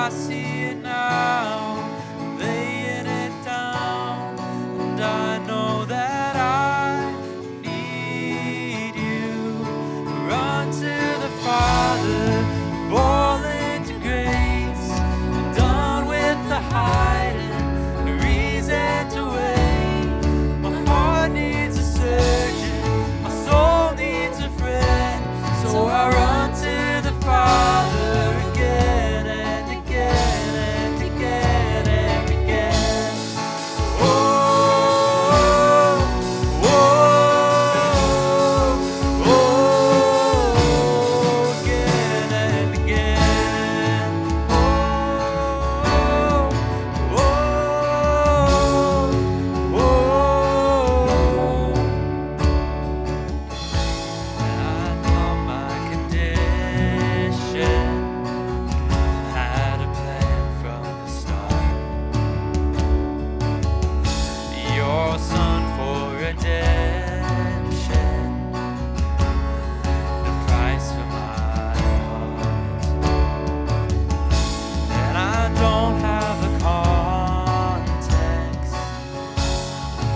I see it now, laying it down, and I know that I need you. Run to the Father, fall into grace. I'm done with the hiding, the reason to wait. My heart needs a surgeon, my soul needs a friend, so I run to the Father again and again and again and again. Oh, oh, oh, again and again. Oh, oh, oh. I thought my condition had a plan from the start. Your son for redemption, the price for my heart. And I don't have the context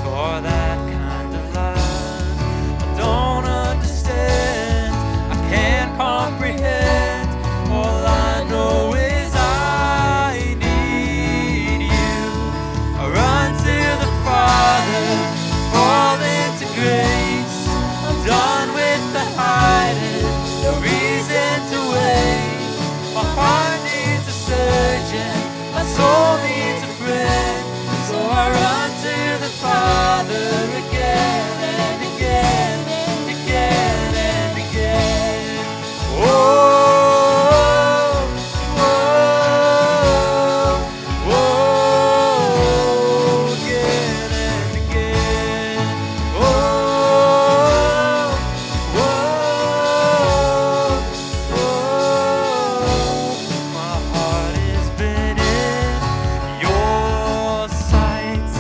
for that kind of love. I don't understand, I can't comprehend. All I know is I need you. I run to the Father, fall into grace. I'm done with the hiding, no reason to wait. My heart needs a surgeon, my soul needs a friend, so I run to the Father again and again and again and again. Oh, oh, oh, again and again. Oh, oh, my heart has been in your sights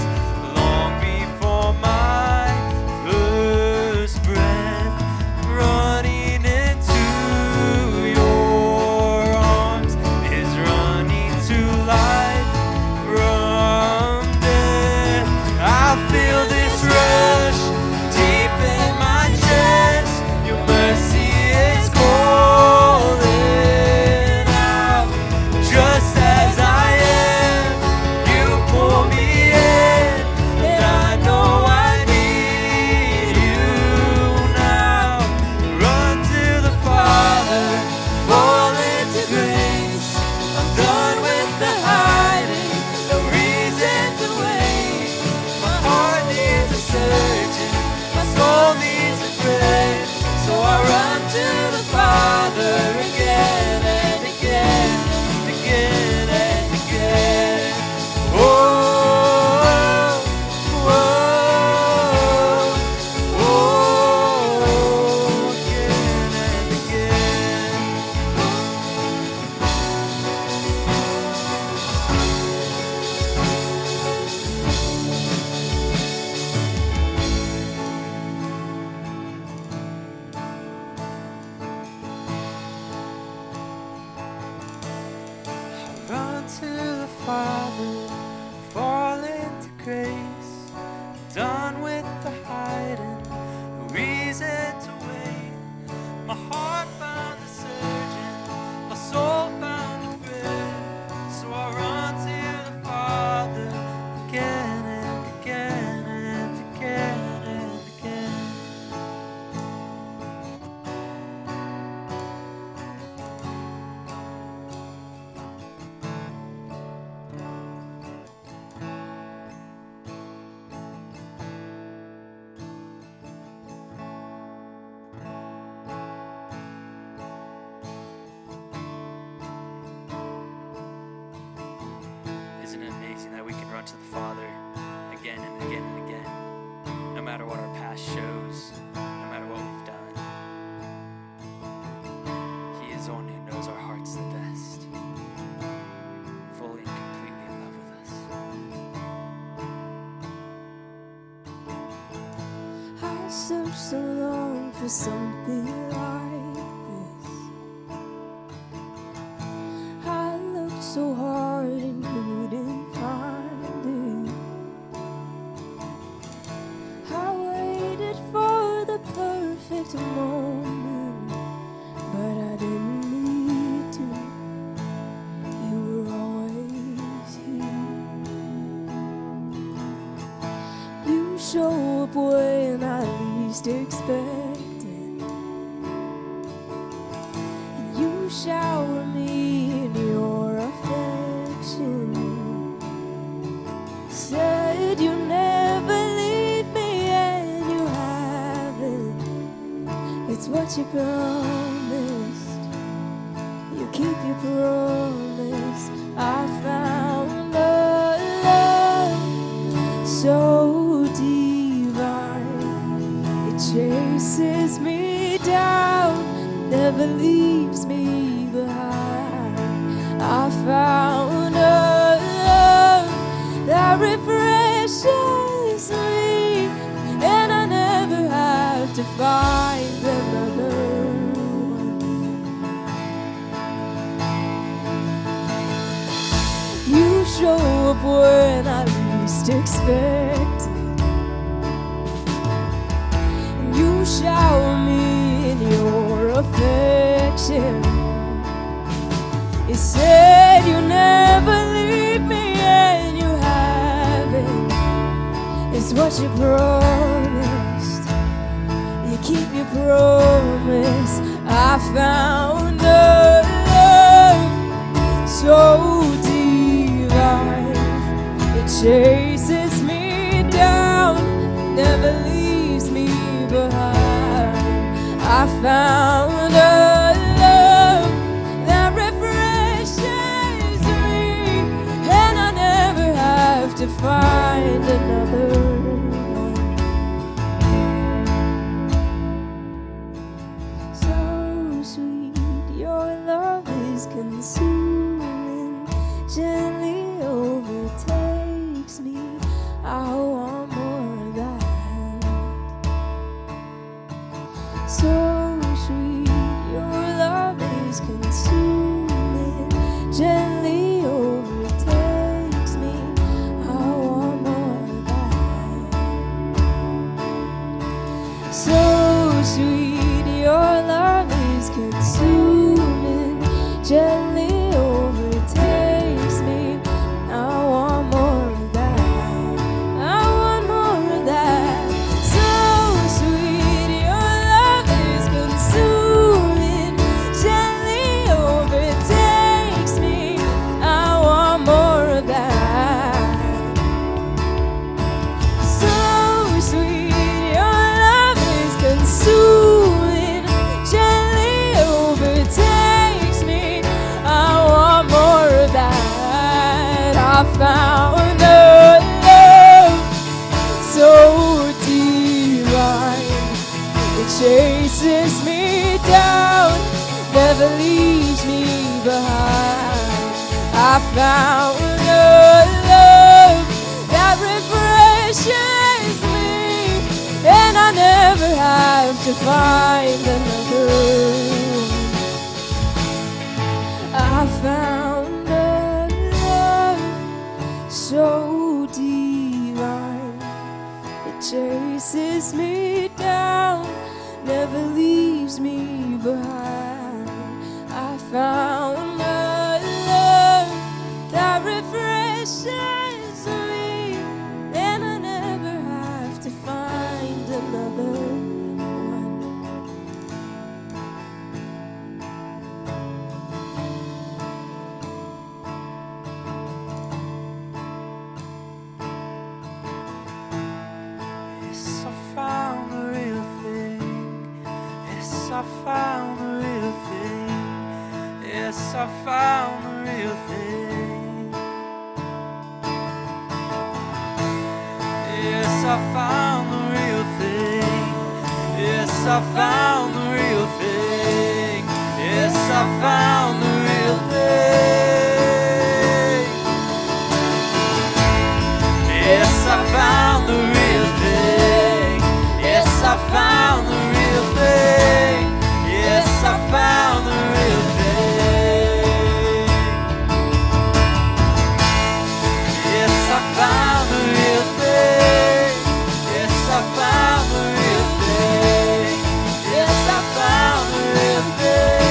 long before my first breath. Running into your arms is running to life from death. I feel this rush deep in my chest. Your mercy is calling out. Just as I am, you pull me in, and I know I need you now. Run to the Father, fall into grace. I'm done with the hiding, no reason to wait. My heart needs a surgeon, my soul needs a friend, so I run to the Father again and again and again and again. Oh, oh, oh, again and again. Run to the Father, fall into grace. Done with the hiding, no reason to wait. My heart found a surgeon, my soul found a friend, so I run to the Father again and again and again and again. Isn't it amazing that we can run to the Father again and again and again, no matter what our past shows, no matter what we've done? He is the one who knows our hearts the best, fully and completely in love with us. I searched so long for something like this. I looked so hard show up when I least expect it. You shower me in your affection. Said you never leave me, and you haven't. It's what you promised. You keep your promise. I found a love so divine. It chases me down, never leaves me behind. I found a love that refreshes me, and I never have to find another one. You show up when I least expect it, and you shower me in your affection. You said you never leave me, and you haven't. It's what you promised. You keep your promise. I found a love so divine. It chases me down, never leaves me behind. I found a love that refreshes me, and I never have to find another one. So sweet, your love is consuming, gently overtakes me. I want more of that. So sweet, your love is consuming, gently overtakes me. I want more of that. So sweet, your love is consuming, gently overtakes me. I want more of that. I want more of that. So sweet, your love is consuming, gently overtakes me. I want more of that. So sweet, your love is consuming, gently overtakes me. I want more of that. I found a love so divine. It chases me down, never leaves me behind. I found a love that refreshes me, and I never have to find another one. I found a love so divine. It chases me down, never leaves me behind. I found a love that refreshes me, and I never have to find another one. Yes, I found the real thing. Yes, I found the real thing. Yes, I found the real thing. Yes, I found the real thing. Yes, I found the real thing. Yes, I found the real thing. Yes, I found the real thing. Yes, I found the real thing. Yes, I found the real thing. Yes, I found the real thing. Yes, I found the real thing. Yes, I found the real thing.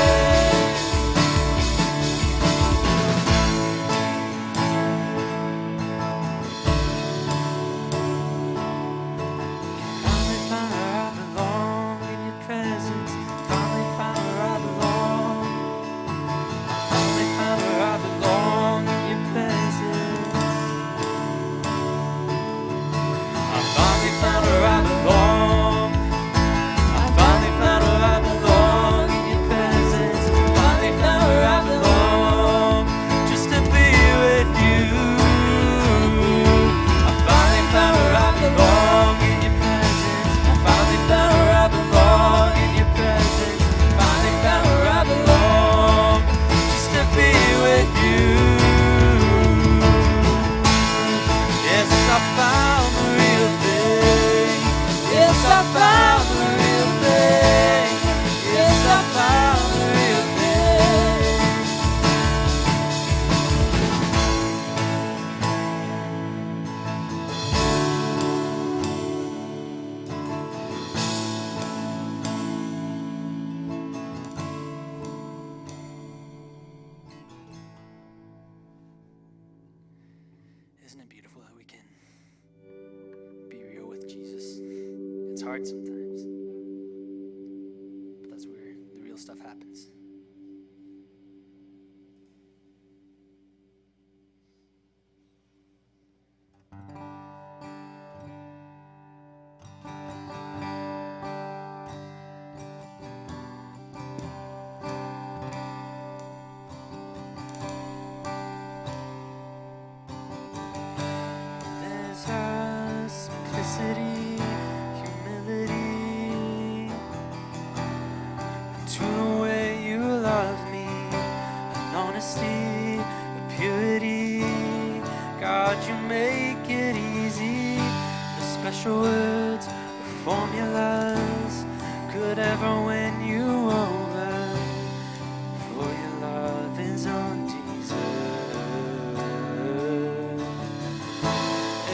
Isn't it beautiful that we can be real with Jesus? It's hard sometimes, but that's where the real stuff happens. There's a simplicity, humility to the way you love me, an honesty, a purity. God, you make it easy. No special words or formulas could ever win you over, for your love is undeserved.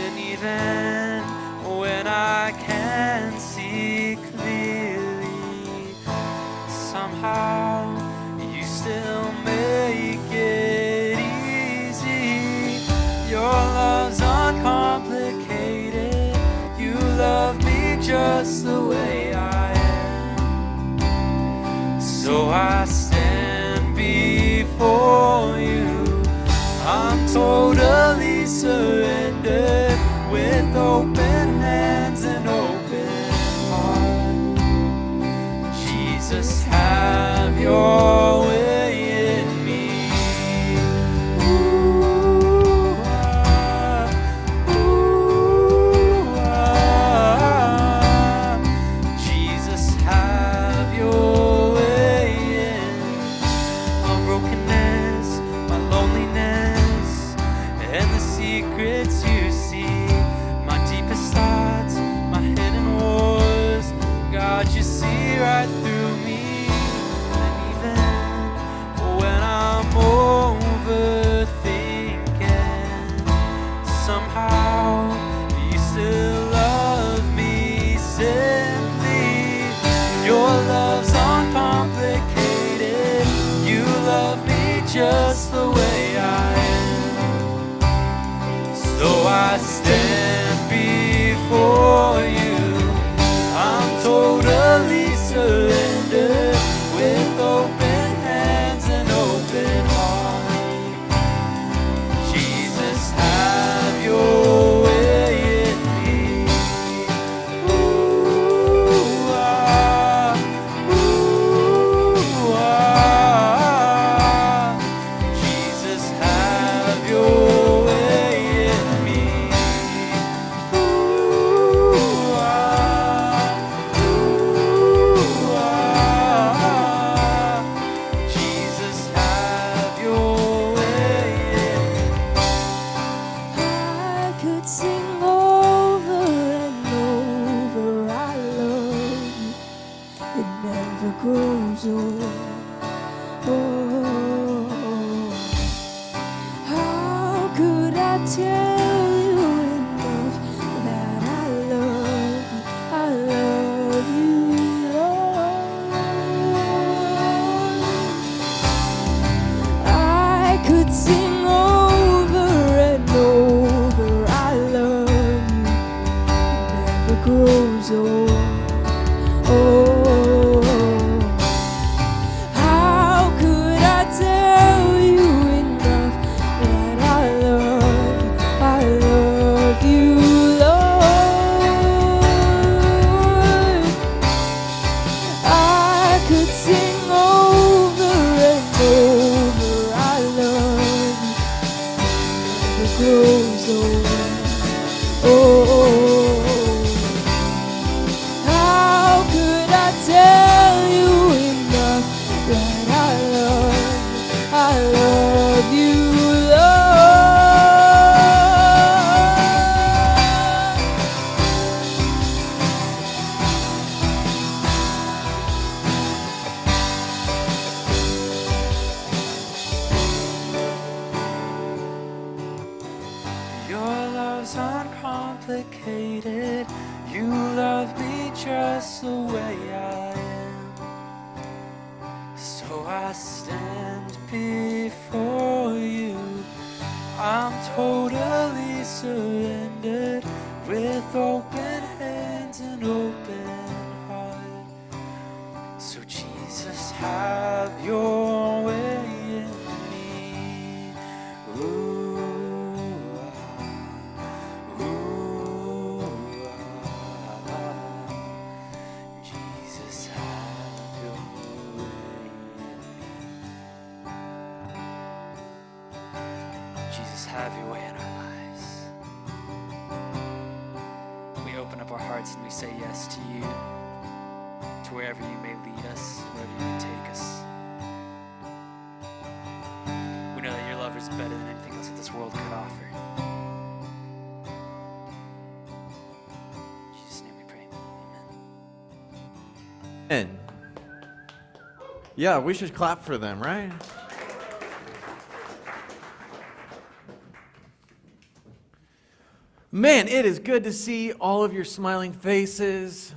And even when I can't see clearly, somehow you still make it easy. Your love's uncomplicated. You love me just the way I am. So I stand before you. I'm totally surrendered, with open hands and open heart. Jesus, have your way in me. Ooh, Jesus, have your way in my brokenness, my loneliness, and the secrets you see, my deepest thoughts, my hidden wars. God, you see right through me. And even when I'm overthinking, somehow you still love me simply. Your love's uncomplicated. You love me just the way I am. So I stand before you. I'm totally surrendered, with open hands and open heart. Jesus, have your way in me. Ooh, Jesus, have your way in me. Jesus, have your way in me. I could sing over and over, I love you. It never grows old. Oh, how could I tell you enough that I love you? I love you, Lord. I could sing over and over, I love you. It never grows old. Oh, how could I tell you enough that I love you, Lord? I could sing over and over, I love you. Never grows old. Oh, how could I tell you enough that I love you, Your love's uncomplicated. You love me just the way I am. So I stand before you. I'm totally surrendered with open hands and open heart. So Jesus, have your way in me. Ooh, Jesus, have your way in me. Jesus, have your way in our lives. We open up our hearts and we say yes to you, to wherever you may lead us, wherever you may take us. We know that your love is better than anything else that this world could offer. In Jesus' name we pray. Amen. And yeah, we should clap for them, right? Man, it is good to see all of your smiling faces.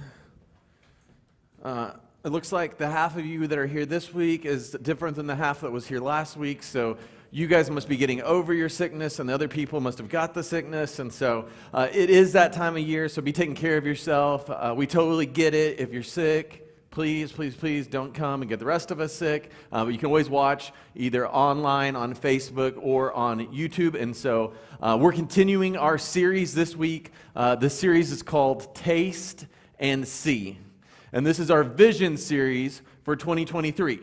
It looks like the half of you that are here this week is different than the half that was here last week. So you guys must be getting over your sickness, and the other people must have got the sickness. And so it is that time of year, so be taking care of yourself. We totally get it. If you're sick, please, please, please don't come and get the rest of us sick. But you can always watch either online on Facebook or on YouTube. And so we're continuing our series this week. This series is called Taste and See. And this is our vision series for 2023.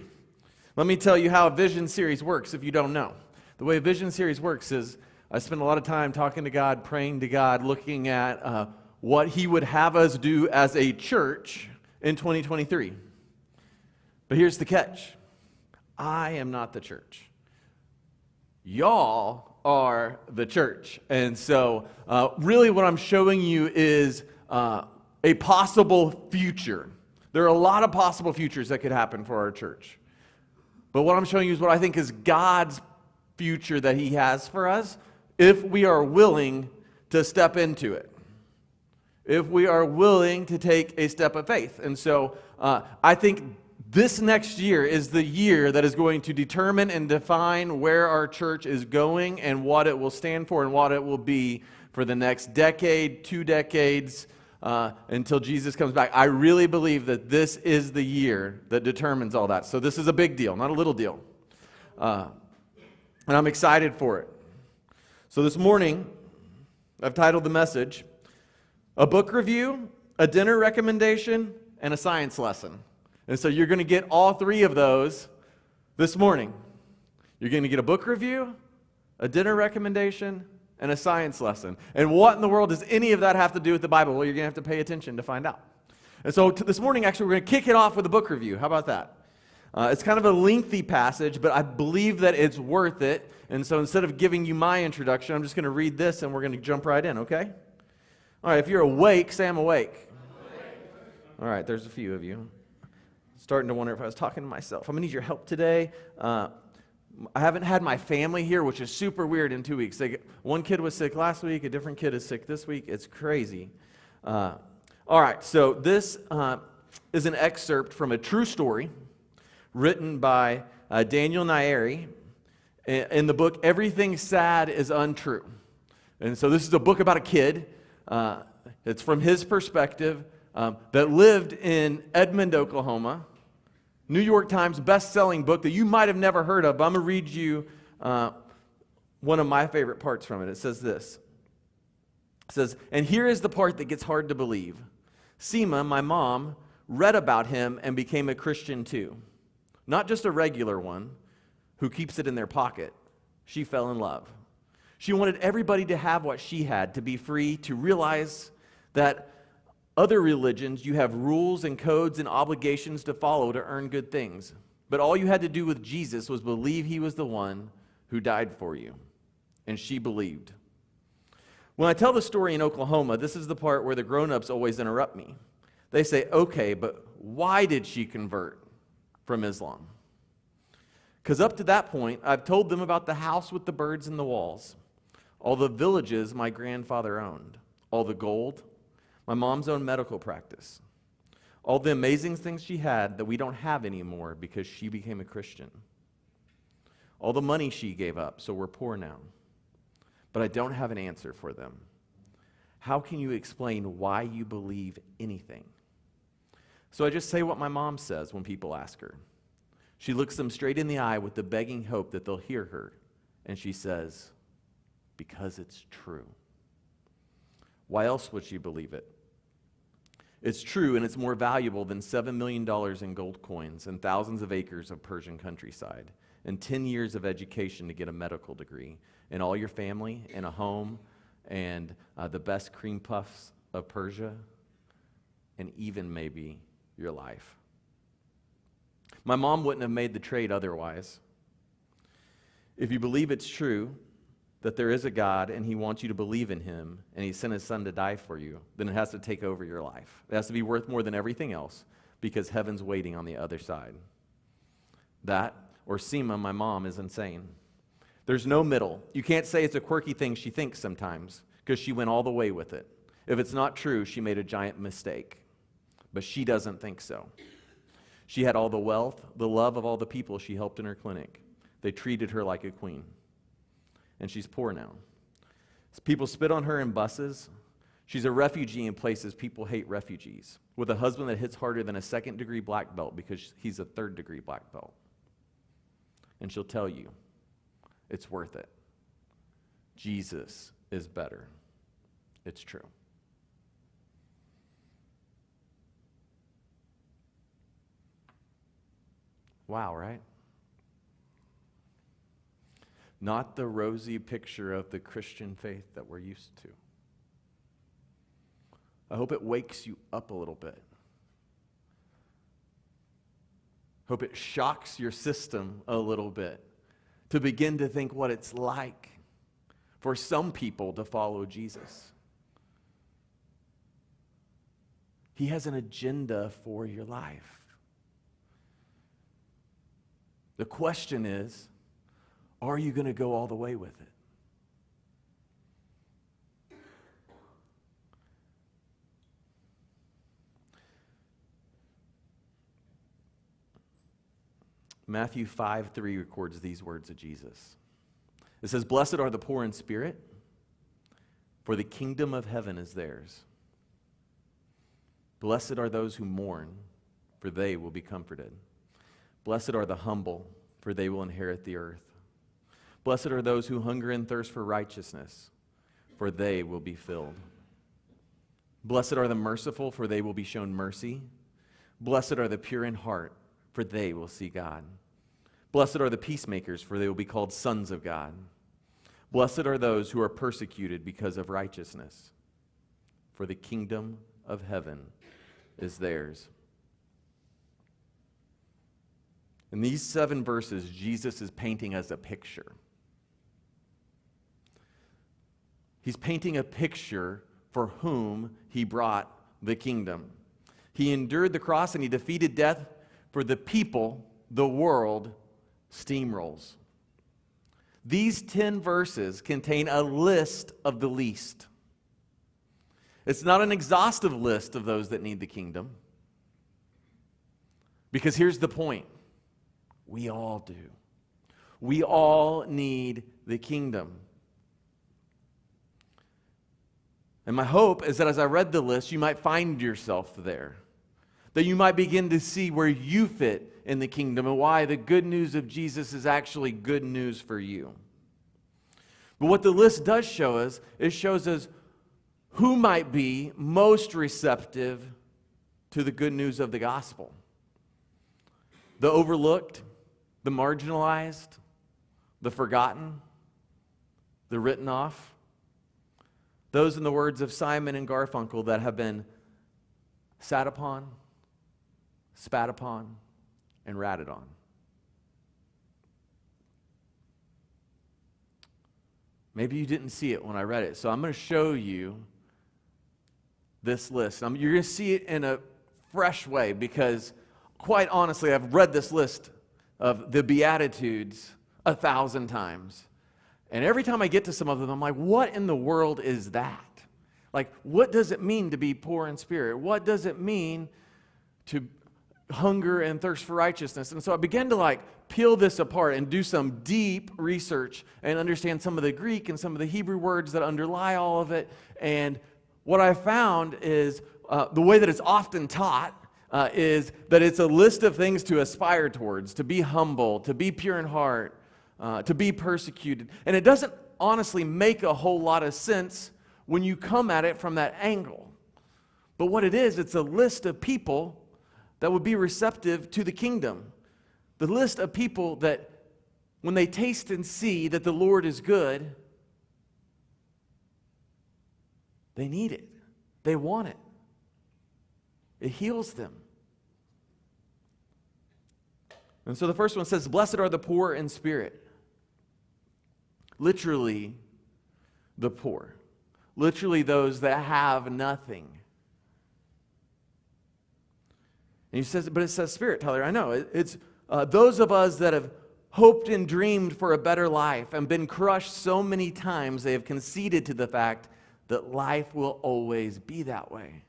Let me tell you how a vision series works if you don't know. The way a vision series works is I spend a lot of time talking to God, praying to God, looking at what He would have us do as a church in 2023. But here's the catch. I am not the church. Y'all are the church. And so really what I'm showing you is a possible future. There are a lot of possible futures that could happen for our church. But what I'm showing you is what I think is God's future that He has for us if we are willing to step into it. If we are willing to take a step of faith. And so I think this next year is the year that is going to determine and define where our church is going and what it will stand for and what it will be for the next decade, 2 decades, until Jesus comes back. I really believe that this is the year that determines all that. So this is a big deal, not a little deal. And I'm excited for it. So this morning, I've titled the message, A Book Review, a Dinner Recommendation, and a Science Lesson. And so you're going to get all 3 of those this morning. You're going to get a book review, a dinner recommendation, and a science lesson. And what in the world does any of that have to do with the Bible? Well, you're going to have to pay attention to find out. And so this morning, actually, we're going to kick it off with a book review. How about that? It's kind of a lengthy passage, but I believe that it's worth it. And so instead of giving you my introduction, I'm just going to read this, and we're going to jump right in, okay? All right, if you're awake, say I'm awake. All right, there's a few of you. Starting to wonder if I was talking to myself. I'm going to need your help today. I haven't had my family here, which is super weird in 2 weeks. One kid was sick last week. A different kid is sick this week. It's crazy. All right, so this is an excerpt from a true story written by Daniel Nairi in the book Everything Sad is Untrue. And so this is a book about a kid. It's from his perspective that lived in Edmond, Oklahoma. New York Times best-selling book that you might have never heard of, but I'm going to read you one of my favorite parts from it. It says this. It says, and here is the part that gets hard to believe. Seema, my mom, read about him and became a Christian too. Not just a regular one who keeps it in their pocket. She fell in love. She wanted everybody to have what she had, to be free, to realize that other religions, you have rules and codes and obligations to follow to earn good things. But all you had to do with Jesus was believe He was the one who died for you. And she believed. When I tell the story in Oklahoma, this is the part where the grown-ups always interrupt me. They say, okay, but why did she convert from Islam? Because up to that point, I've told them about the house with the birds in the walls, all the villages my grandfather owned, all the gold, my mom's own medical practice, all the amazing things she had that we don't have anymore because she became a Christian, all the money she gave up, so we're poor now. but I don't have an answer for them. How can you explain why you believe anything? So I just say what my mom says when people ask her. She looks them straight in the eye with the begging hope that they'll hear her, and she says, because it's true. Why else would she believe it? It's true, and it's more valuable than $7 million in gold coins and thousands of acres of Persian countryside and 10 years of education to get a medical degree and all your family and a home and the best cream puffs of Persia and even maybe your life. My mom wouldn't have made the trade otherwise. If you believe it's true that there is a God and he wants you to believe in him and he sent his son to die for you, then it has to take over your life. It has to be worth more than everything else because heaven's waiting on the other side. That, or Seema, my mom, is insane. There's no middle. You can't say it's a quirky thing she thinks sometimes because she went all the way with it. If it's not true, she made a giant mistake. But she doesn't think so. She had all the wealth, the love of all the people she helped in her clinic. They treated her like a queen. And she's poor now. People spit on her in buses. She's a refugee in places people hate refugees, with a husband that hits harder than a second-degree black belt because he's a third-degree black belt. And she'll tell you, it's worth it. Jesus is better. It's true. Wow, right? Not the rosy picture of the Christian faith that we're used to. I hope it wakes you up a little bit. Hope it shocks your system a little bit to begin to think what it's like for some people to follow Jesus. He has an agenda for your life. The question is, are you going to go all the way with it? Matthew 5:3 records these words of Jesus. It says, "Blessed are the poor in spirit, for the kingdom of heaven is theirs. Blessed are those who mourn, for they will be comforted. Blessed are the humble, for they will inherit the earth. Blessed are those who hunger and thirst for righteousness, for they will be filled. Blessed are the merciful, for they will be shown mercy. Blessed are the pure in heart, for they will see God. Blessed are the peacemakers, for they will be called sons of God. Blessed are those who are persecuted because of righteousness, for the kingdom of heaven is theirs." In these 7 verses, Jesus is painting us a picture. He's painting a picture for whom he brought the kingdom. He endured the cross and he defeated death for the people the world steamrolls. These 10 verses contain a list of the least. It's not an exhaustive list of those that need the kingdom. Because here's the point. We all do. We all need the kingdom. And my hope is that as I read the list, you might find yourself there. That you might begin to see where you fit in the kingdom and why the good news of Jesus is actually good news for you. But what the list does show us, it shows us who might be most receptive to the good news of the gospel. The overlooked, the marginalized, the forgotten, the written off. Those, in the words of Simon and Garfunkel, that have been sat upon, spat upon, and ratted on. Maybe you didn't see it when I read it, so I'm going to show you this list. You're going to see it in a fresh way because, quite honestly, I've read this list of the Beatitudes 1,000 times. And every time I get to some of them, I'm like, what in the world is that? Like, what does it mean to be poor in spirit? What does it mean to hunger and thirst for righteousness. And so I began to peel this apart and do some deep research and understand some of the Greek and some of the Hebrew words that underlie all of it. And what I found is the way that it's often taught is that it's a list of things to aspire towards, to be humble, to be pure in heart, to be persecuted. And it doesn't honestly make a whole lot of sense when you come at it from that angle. But what it is, it's a list of people that would be receptive to the kingdom. The list of people that when they taste and see that the Lord is good, they need it. They want it. It heals them. And so the first one says, blessed are the poor in spirit. Literally, the poor. Literally, those that have nothing. And he says, but it says spirit, Tyler. I know. It's those of us that have hoped and dreamed for a better life and been crushed so many times they have conceded to the fact that life will always be that way.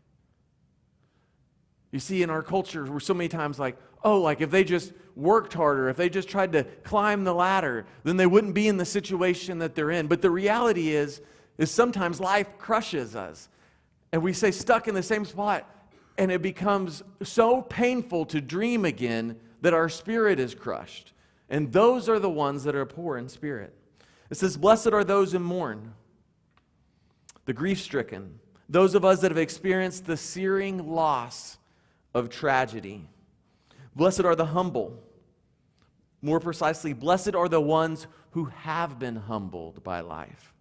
You see, in our culture, we're so many times if they just worked harder, if they just tried to climb the ladder, then they wouldn't be in the situation that they're in. But the reality is sometimes life crushes us. And we stay stuck in the same spot, and it becomes so painful to dream again that our spirit is crushed. And those are the ones that are poor in spirit. It says, blessed are those who mourn, the grief-stricken, those of us that have experienced the searing loss of tragedy. Blessed are the humble. More precisely, blessed are the ones who have been humbled by life.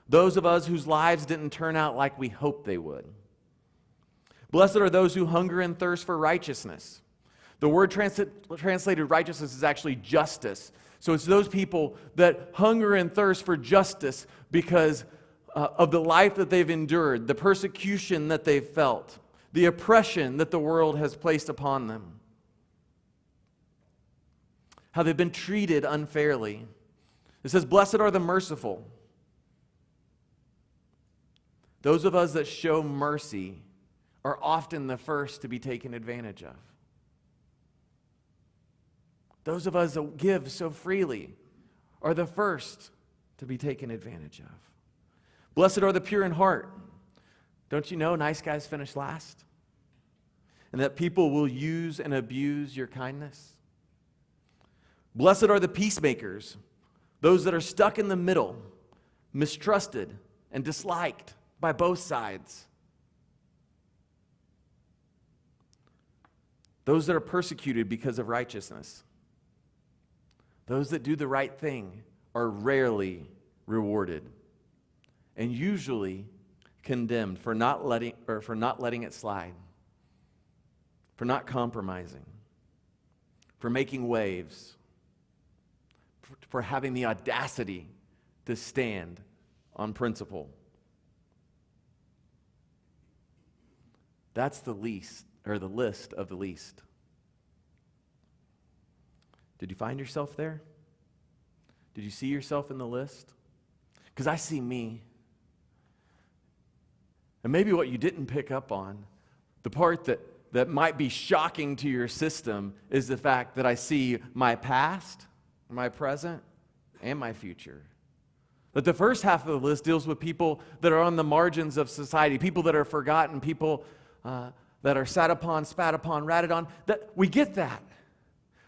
Those of us whose lives didn't turn out like we hoped they would. Blessed are those who hunger and thirst for righteousness. The word translated righteousness is actually justice. So it's those people that hunger and thirst for justice because of the life that they've endured, the persecution that they've felt, the oppression that the world has placed upon them, how they've been treated unfairly. It says, blessed are the merciful. Those of us that show mercy are often the first to be taken advantage of. Those of us that give so freely are the first to be taken advantage of. Blessed are the pure in heart. Don't you know nice guys finish last? And that people will use and abuse your kindness. Blessed are the peacemakers, those that are stuck in the middle, mistrusted and disliked by both sides. Those that are persecuted because of righteousness. Those that do the right thing are rarely rewarded and usually condemned for not letting it slide, for not compromising, for making waves, for having the audacity to stand on principle. That's the least, or the list of the least. Did you find yourself there? Did you see yourself in the list? Because I see me. And maybe what you didn't pick up on, the part that might be shocking to your system, is the fact that I see my past, my present, and my future. But the first half of the list deals with people that are on the margins of society, people that are forgotten, people that are sat upon, spat upon, ratted on. That we get that.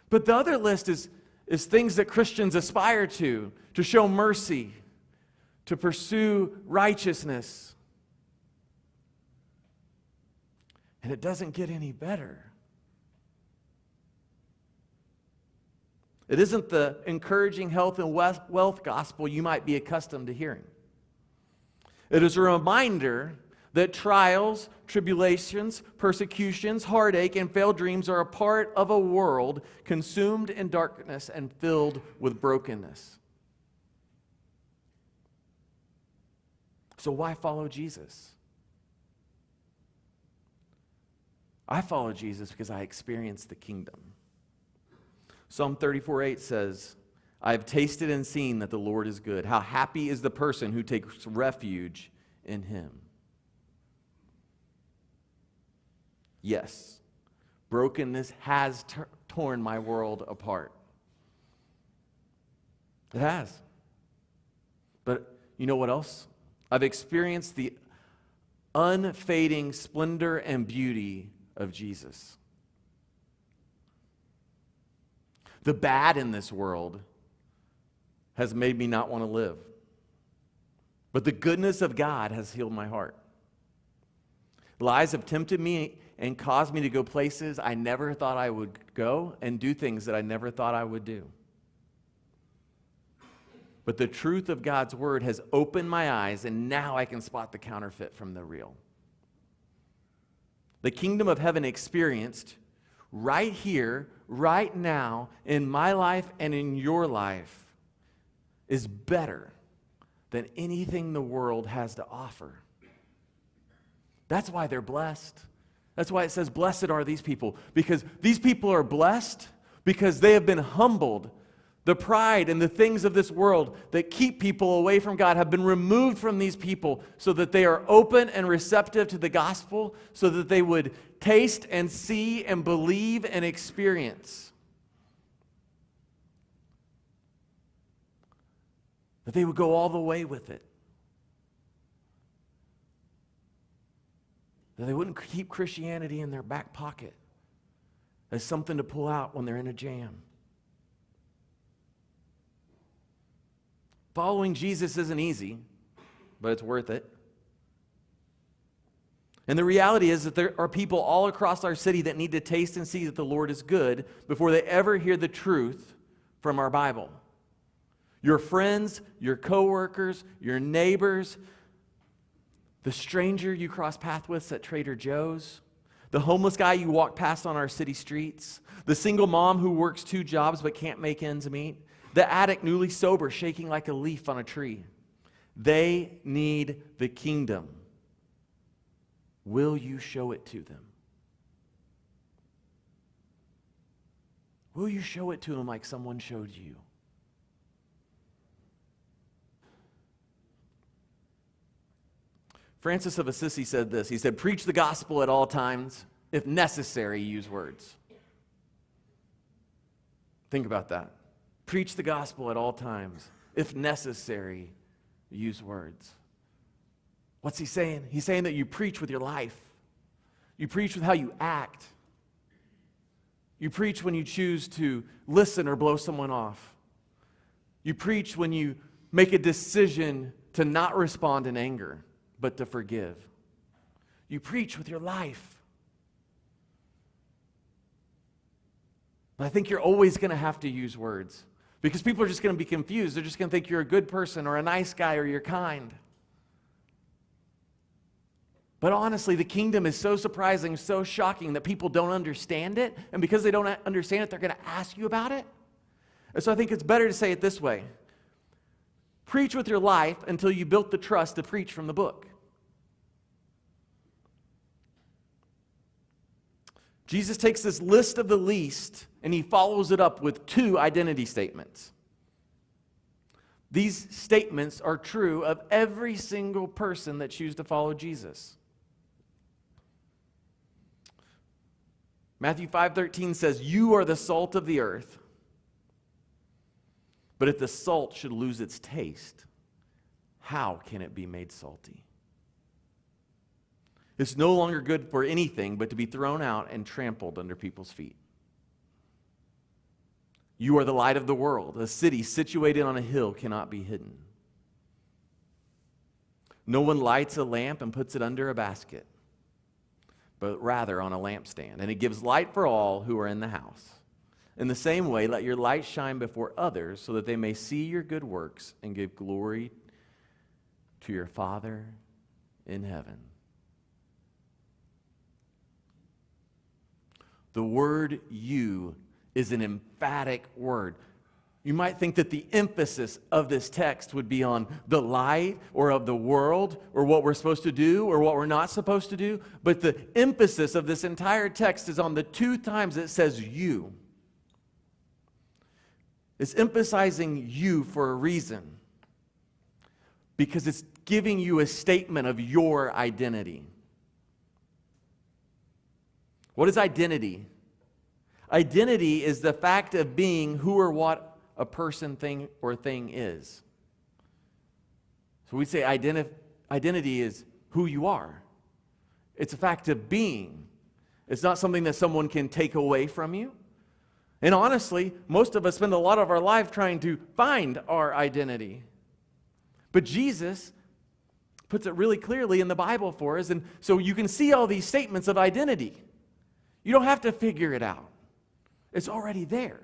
But the other list is things that Christians aspire to show mercy, to pursue righteousness. And it doesn't get any better. It isn't the encouraging health and wealth gospel you might be accustomed to hearing. It is a reminder that trials, tribulations, persecutions, heartache, and failed dreams are a part of a world consumed in darkness and filled with brokenness. So why follow Jesus? I follow Jesus because I experienced the kingdom. Psalm 34:8 says, I have tasted and seen that the Lord is good. How happy is the person who takes refuge in him. Yes, Brokenness has torn my world apart. It has. But you know what else? I've experienced the unfading splendor and beauty of Jesus. The bad in this world has made me not want to live. But the goodness of God has healed my heart. Lies have tempted me and caused me to go places I never thought I would go and do things that I never thought I would do. But the truth of God's word has opened my eyes, and now I can spot the counterfeit from the real. The kingdom of heaven experienced right here, right now, in my life and in your life, is better than anything the world has to offer. That's why they're blessed. That's why it says, blessed are these people. Because these people are blessed because they have been humbled. The pride and the things of this world that keep people away from God have been removed from these people so that they are open and receptive to the gospel, so that they would taste and see and believe and experience. That they would go all the way with it. That they wouldn't keep Christianity in their back pocket as something to pull out when they're in a jam. Following Jesus isn't easy, but it's worth it. And the reality is that there are people all across our city that need to taste and see that the Lord is good before they ever hear the truth from our Bible. Your friends, your coworkers, your neighbors, the stranger you cross paths with at Trader Joe's, the homeless guy you walk past on our city streets, the single mom who works 2 jobs but can't make ends meet, the addict newly sober shaking like a leaf on a tree. They need the kingdom. Will you show it to them? Will you show it to them like someone showed you? Francis of Assisi said this. He said, preach the gospel at all times. If necessary, use words. Think about that. Preach the gospel at all times. If necessary, use words. What's he saying? He's saying that you preach with your life. You preach with how you act. You preach when you choose to listen or blow someone off. You preach when you make a decision to not respond in anger, but to forgive. You preach with your life. But I think you're always going to have to use words. Because people are just going to be confused. They're just going to think you're a good person or a nice guy or you're kind. But honestly, the kingdom is so surprising, so shocking that people don't understand it. And because they don't understand it, they're going to ask you about it. And so I think it's better to say it this way. Preach with your life until you built the trust to preach from the book. Jesus takes this list of the least and he follows it up with 2 identity statements. These statements are true of every single person that chooses to follow Jesus. Matthew 5:13 says, you are the salt of the earth. But if the salt should lose its taste, how can it be made salty? It's no longer good for anything but to be thrown out and trampled under people's feet. You are the light of the world. A city situated on a hill cannot be hidden. No one lights a lamp and puts it under a basket, but rather on a lampstand, and it gives light for all who are in the house. In the same way, let your light shine before others so that they may see your good works and give glory to your Father in heaven. The word you is an emphatic word. You might think that the emphasis of this text would be on the light or of the world or what we're supposed to do or what we're not supposed to do, but the emphasis of this entire text is on the 2 times it says you. It's emphasizing you for a reason, because it's giving you a statement of your identity. What is identity? Identity is the fact of being who or what a person, thing, or thing is. So we say identity is who you are. It's a fact of being. It's not something that someone can take away from you. And honestly, most of us spend a lot of our life trying to find our identity. But Jesus puts it really clearly in the Bible for us, and so you can see all these statements of identity. You don't have to figure it out. It's already there.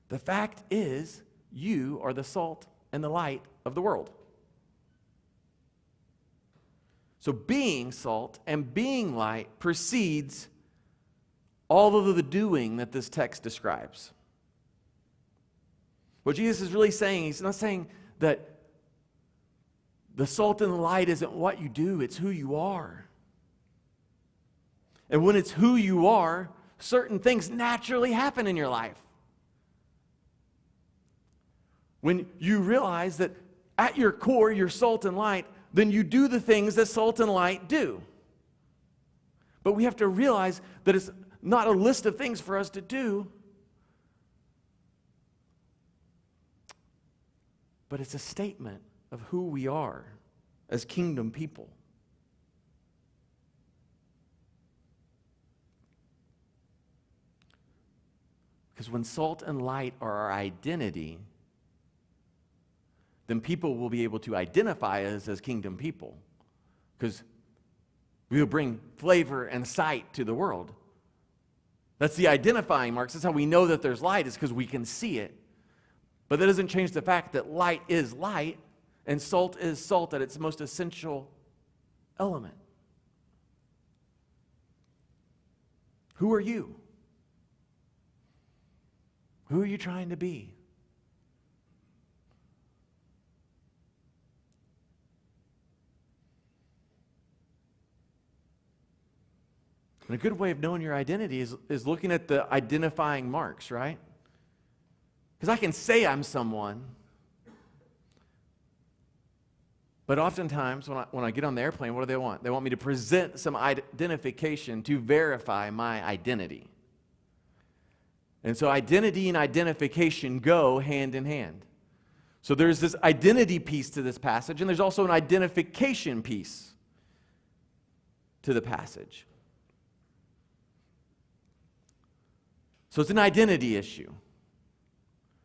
The fact is, you are the salt and the light of the world. So being salt and being light precedes all of the doing that this text describes. What Jesus is really saying, he's not saying that the salt and the light isn't what you do, it's who you are. And when it's who you are, certain things naturally happen in your life. When you realize that at your core, you're salt and light, then you do the things that salt and light do. But we have to realize that it's not a list of things for us to do, but it's a statement of who we are as kingdom people. Because when salt and light are our identity, then people will be able to identify us as kingdom people. Because we will bring flavor and sight to the world. That's the identifying marks. That's how we know that there's light, is because we can see it. But that doesn't change the fact that light is light, and salt is salt at its most essential element. Who are you? Who are you trying to be? And a good way of knowing your identity is looking at the identifying marks, right? Because I can say I'm someone, but oftentimes when I get on the airplane, what do they want? They want me to present some identification to verify my identity. And so identity and identification go hand in hand. So there's this identity piece to this passage, and there's also an identification piece to the passage. So it's an identity issue.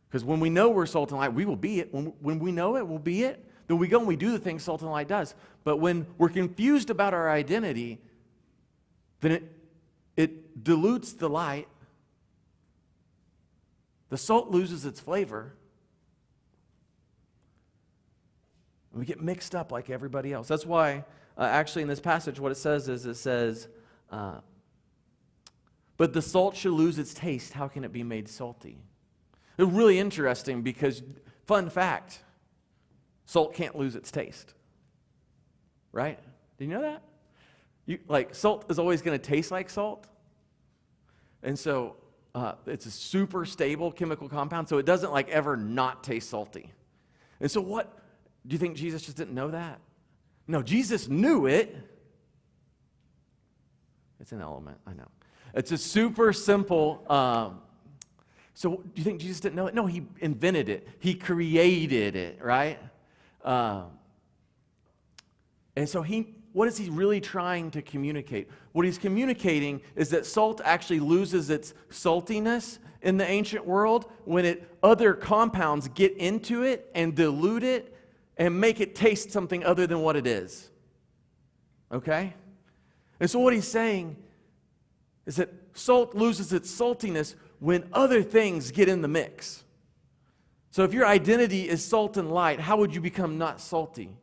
Because when we know we're salt and light, we will be it. When we know it, we'll be it. Then we go and we do the things salt and light does. But when we're confused about our identity, then it dilutes the light. The salt loses its flavor. And we get mixed up like everybody else. That's why, actually, in this passage, what it says is, but the salt shall lose its taste. How can it be made salty? It's really interesting because, fun fact, salt can't lose its taste. Right? Did you know that? Salt is always going to taste like salt. And so, it's a super stable chemical compound, so it doesn't ever not taste salty. And so what? Do you think Jesus just didn't know that? No, Jesus knew it. It's an element, I know. It's a super simple, so do you think Jesus didn't know it? No, he invented it. He created it, right? And so what is he really trying to communicate? What he's communicating is that salt actually loses its saltiness in the ancient world when other compounds get into it and dilute it and make it taste something other than what it is. Okay? And so what he's saying is that salt loses its saltiness when other things get in the mix. So if your identity is salt and light, how would you become not salty?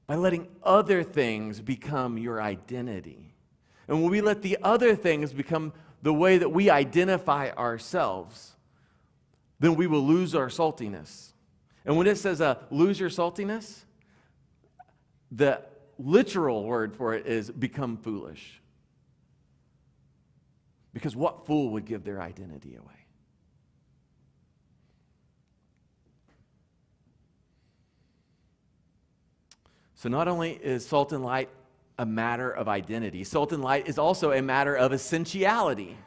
By letting other things become your identity. And when we let the other things become the way that we identify ourselves, then we will lose our saltiness. And when it says lose your saltiness, the literal word for it is become foolish. Because what fool would give their identity away? So not only is salt and light a matter of identity. Salt and light is also a matter of essentiality.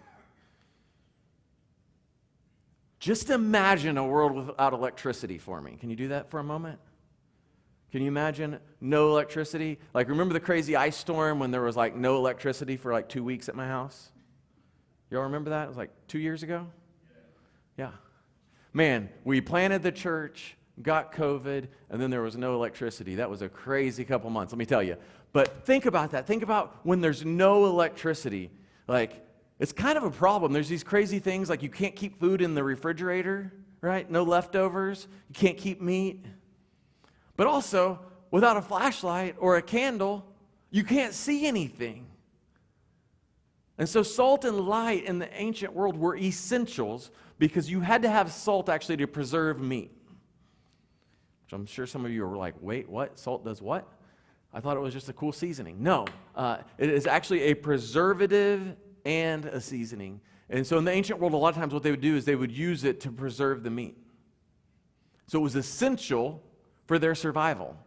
Just imagine a world without electricity for me. Can you do that for a moment? Can you imagine no electricity? Like, remember the crazy ice storm when there was like no electricity for like 2 weeks at my house? Y'all remember that? It was like 2 years ago? Yeah. Man, we planted the church, got COVID, and then there was no electricity. That was a crazy couple months, let me tell you. But think about that. Think about when there's no electricity. Like, it's kind of a problem. There's these crazy things like you can't keep food in the refrigerator, right? No leftovers. You can't keep meat. But also, without a flashlight or a candle, you can't see anything. And so salt and light in the ancient world were essentials because you had to have salt actually to preserve meat. Which I'm sure some of you are like, wait, what? Salt does what? I thought it was just a cool seasoning. No, it is actually a preservative and a seasoning. And so in the ancient world, a lot of times what they would do is they would use it to preserve the meat. So it was essential for their survival.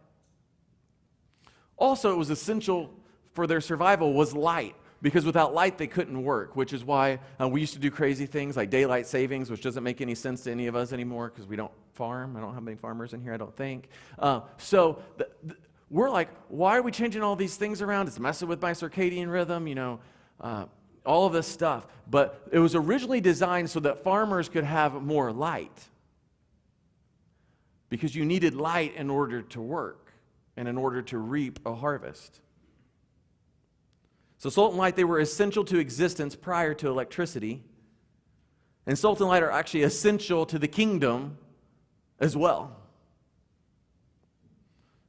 Also, it was essential for their survival was light, because without light they couldn't work, which is why we used to do crazy things like daylight savings, which doesn't make any sense to any of us anymore because we don't farm. I don't have many farmers in here, I don't think. We're like, why are we changing all these things around? It's messing with my circadian rhythm, all of this stuff. But it was originally designed so that farmers could have more light, because you needed light in order to work and in order to reap a harvest. So salt and light, they were essential to existence prior to electricity. And salt and light are actually essential to the kingdom as well.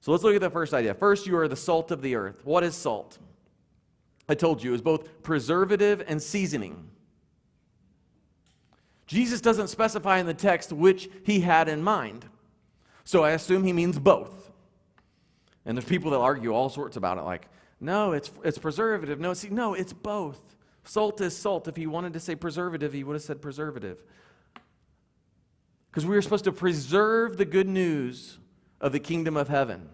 So let's look at the first idea. First, you are the salt of the earth. What is salt? I told you, it was both preservative and seasoning. Jesus doesn't specify in the text which he had in mind. So I assume he means both. And there's people that argue all sorts about it, like, no, it's preservative. No, it's both. Salt is salt. If he wanted to say preservative, he would have said preservative. Because we are supposed to preserve the good news of the kingdom of heaven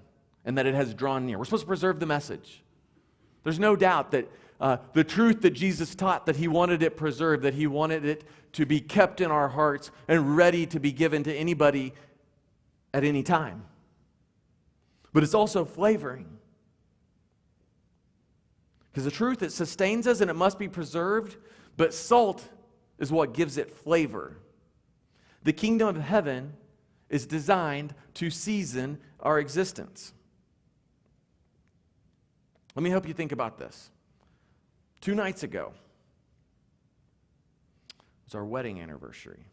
and that it has drawn near. We're supposed to preserve the message. There's no doubt that the truth that Jesus taught, that he wanted it preserved, that he wanted it to be kept in our hearts and ready to be given to anybody at any time. But it's also flavoring. Because the truth, it sustains us and it must be preserved, but salt is what gives it flavor. The kingdom of heaven is designed to season our existence. Let me help you think about this. 2 nights ago was our wedding anniversary.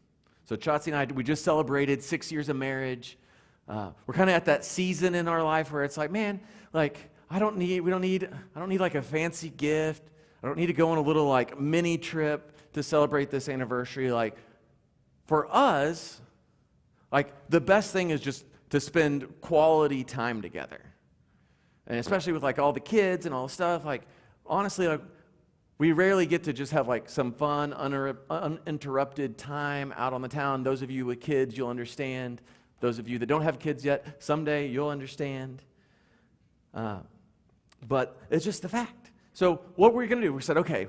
So Chotzi and I, we just celebrated 6 years of marriage. We're kind of at that season in our life where it's like, man, like, I don't need like a fancy gift. I don't need to go on a little like mini trip to celebrate this anniversary. Like, for us, like, the best thing is just to spend quality time together. And especially with like all the kids and all the stuff, like, honestly, like, we rarely get to just have like some fun, uninterrupted time out on the town. Those of you with kids, you'll understand. Those of you that don't have kids yet, someday you'll understand. But it's just the fact. So what we're going to do, we said, okay,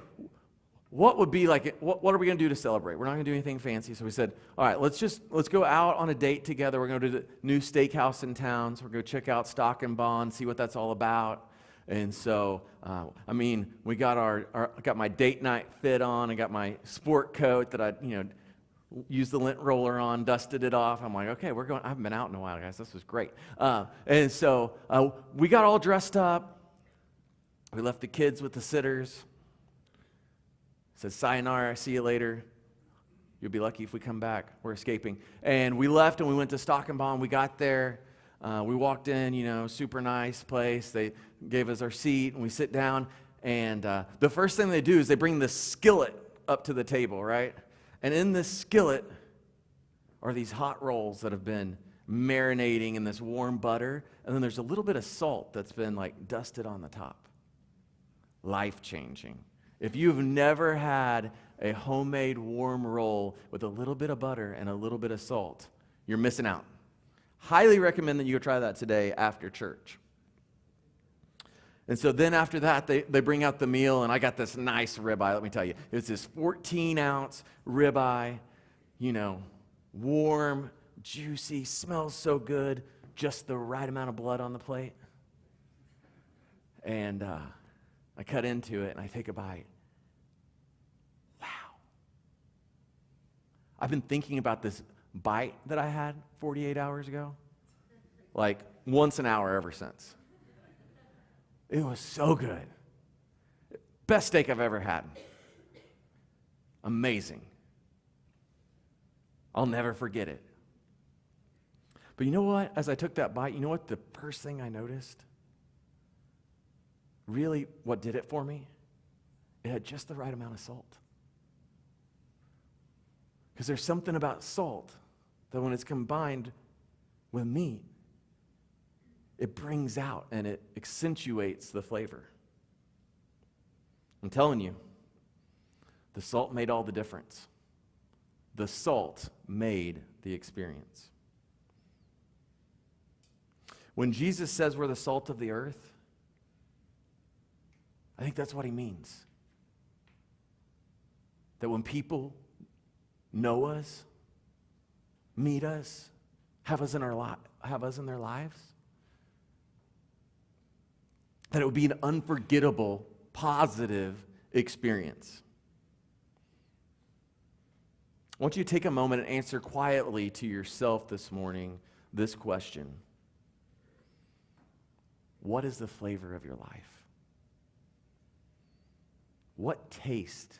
what would be like, what are we going to do to celebrate? We're not going to do anything fancy. So we said, all right, let's go out on a date together. We're going to do the new steakhouse in town. So we're going to check out Stock and Bond, see what that's all about. And so, we got my date night fit on. I got my sport coat that I, used the lint roller on, dusted it off. I'm like, okay, I haven't been out in a while, guys. This was great. And so we got all dressed up. We left the kids with the sitters. Said, sayonara, see you later. You'll be lucky if we come back. We're escaping. And we left and we went to Stock and Bond. We got there. We walked in, super nice place. They gave us our seat and we sit down. And the first thing they do is they bring this skillet up to the table, right? And in this skillet are these hot rolls that have been marinating in this warm butter. And then there's a little bit of salt that's been like dusted on the top. Life-changing. If you've never had a homemade warm roll with a little bit of butter and a little bit of salt, you're missing out. Highly recommend that you try that today after church. And so then after that, they bring out the meal, and I got this nice ribeye, let me tell you. It's this 14-ounce ribeye, warm, juicy, smells so good, just the right amount of blood on the plate. And I cut into it, and I take a bite. Wow. I've been thinking about this bite that I had 48 hours ago, like once an hour ever since. It was so good. Best steak I've ever had. Amazing. I'll never forget it. But you know what? As I took that bite, you know what the first thing I noticed? Really, what did it for me? It had just the right amount of salt. Because there's something about salt that when it's combined with meat, it brings out and it accentuates the flavor. I'm telling you, the salt made all the difference. The salt made the experience. When Jesus says we're the salt of the earth, I think that's what he means. That when people know us, meet us, have us in their lives, that it would be an unforgettable, positive experience. I want you to take a moment and answer quietly to yourself this morning this question. What is the flavor of your life? What taste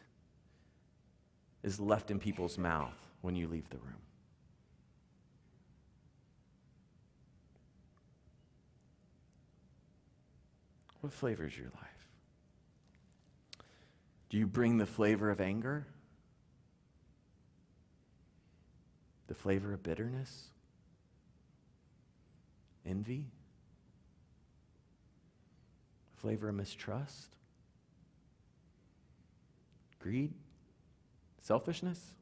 is left in people's mouth when you leave the room? What flavor is your life? Do you bring the flavor of anger? The flavor of bitterness? Envy? The flavor of mistrust? Greed? Selfishness?